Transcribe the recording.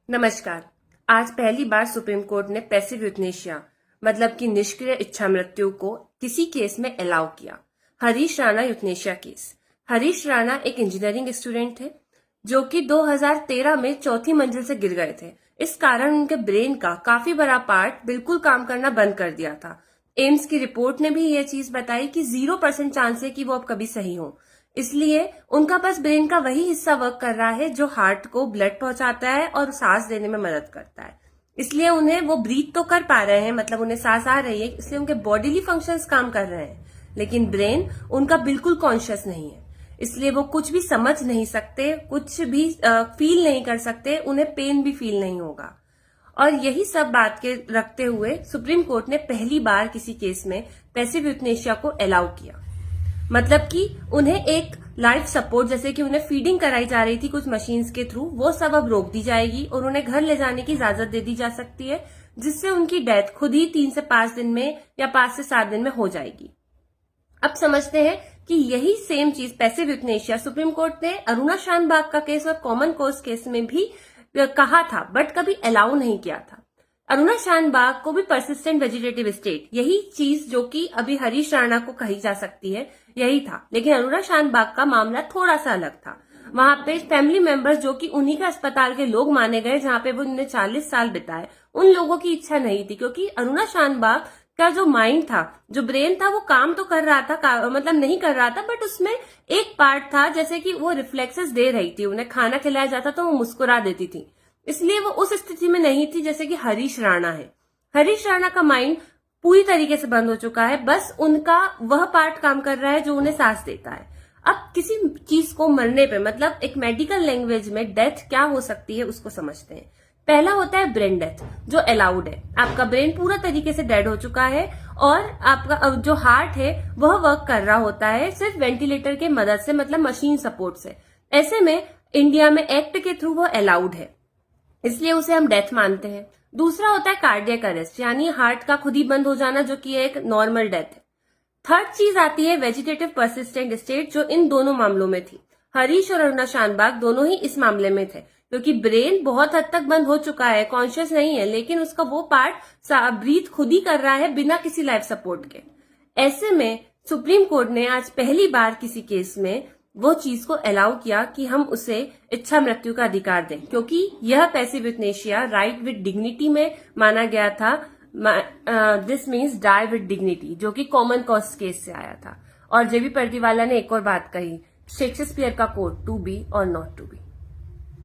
नमस्कार। आज पहली बार सुप्रीम कोर्ट ने पैसिव यूथनेशिया मतलब कि निष्क्रिय इच्छा मृत्यु को किसी केस में अलाउ किया। Harish Rana euthanasia case. हरीश राणा एक इंजीनियरिंग स्टूडेंट थे जो कि 2013 में चौथी मंजिल से गिर गए थे। इस कारण उनके ब्रेन का काफी बड़ा पार्ट बिल्कुल काम करना बंद कर दिया था। एम्स की रिपोर्ट ने भी ये चीज बताई कि 0% चांस है कि वो अब कभी सही हो। इसलिए उनका बस ब्रेन का वही हिस्सा वर्क कर रहा है जो हार्ट को ब्लड पहुंचाता है और सांस लेने में मदद करता है। इसलिए उन्हें वो ब्रीथ तो कर पा रहे हैं, मतलब उन्हें सांस आ रही है, इसलिए उनके बॉडीली फंक्शंस काम कर रहे हैं, लेकिन ब्रेन उनका बिल्कुल कॉन्शियस नहीं है। इसलिए वो कुछ भी समझ नहीं सकते, कुछ भी फील नहीं कर सकते, उन्हें पेन भी फील नहीं होगा। और यही सब बात के रखते हुए सुप्रीम कोर्ट ने पहली बार किसी केस में पैसिव यूथनेशिया को अलाउ किया। मतलब कि उन्हें एक लाइफ सपोर्ट, जैसे कि उन्हें फीडिंग कराई जा रही थी कुछ मशीन्स के थ्रू, वो सब अब रोक दी जाएगी और उन्हें घर ले जाने की इजाजत दे दी जा सकती है, जिससे उनकी डेथ खुद ही 3 से 5 दिन में या 5 से 7 दिन में हो जाएगी। अब समझते हैं कि यही सेम चीज पैसिव यूथनेशिया सुप्रीम कोर्ट ने अरुणा शानबाग का केस और कॉमन कॉज केस में भी कहा था, बट कभी अलाउ नहीं किया था। अरुणा शानबाग को भी परसिस्टेंट वेजिटेटिव स्टेट, यही चीज जो कि अभी हरीश राणा को कही जा सकती है, यही था। लेकिन अरुणा शानबाग का मामला थोड़ा सा अलग था। वहां पे फैमिली मेंबर्स जो कि उन्हीं का अस्पताल के लोग माने गए, जहां पे वो उन्होंने 40 साल बिताए, उन लोगों की इच्छा नहीं थी, क्योंकि अरुणा शानबाग का जो माइंड था, जो ब्रेन था, वो काम तो कर रहा था, मतलब नहीं कर रहा था, बट उसमें एक पार्ट था, जैसे कि वो रिफ्लेक्सेस दे रही थी। उन्हें खाना खिलाया जाता तो वो मुस्कुरा देती थी, इसलिए वो उस स्थिति में नहीं थी जैसे कि हरीश राणा है। हरीश राणा का माइंड पूरी तरीके से बंद हो चुका है, बस उनका वह पार्ट काम कर रहा है जो उन्हें सांस देता है। अब किसी चीज को मरने पे, मतलब एक मेडिकल लैंग्वेज में डेथ क्या हो सकती है उसको समझते हैं। पहला होता है ब्रेन डेथ, जो अलाउड है। आपका ब्रेन पूरा तरीके से डेड हो चुका है और आपका जो हार्ट है वह वर्क कर रहा होता है सिर्फ वेंटिलेटर के मदद से, मतलब मशीन सपोर्ट से। ऐसे में इंडिया में एक्ट के थ्रू वो अलाउड है, इसलिए उसे हम डेथ मानते हैं। दूसरा होता है कार्डियक अरेस्ट, यानी हार्ट का खुद ही बंद हो जाना, जो कि एक नॉर्मल डेथ है। थर्ड चीज आती है वेजिटेटिव परसिस्टेंट स्टेट, जो इन दोनों मामलों में थी। हरीश और अरुणा शानबाग दोनों ही इस मामले में थे, क्योंकि ब्रेन बहुत हद तक बंद हो चुका है, कॉन्शियस नहीं है, लेकिन उसका वो पार्ट ब्रीथ खुद ही कर रहा है बिना किसी लाइफ सपोर्ट के। ऐसे में सुप्रीम कोर्ट ने आज पहली बार किसी केस में वो चीज को अलाउ किया कि हम उसे इच्छा मृत्यु का अधिकार दें, क्योंकि यह passive euthanasia right with dignity में माना गया था। This means die with dignity, जो कि कॉमन कॉज केस से आया था। और जेबी पर्दीवाला ने एक और बात कही, शेक्सपियर का कोट, टू बी और नॉट टू बी।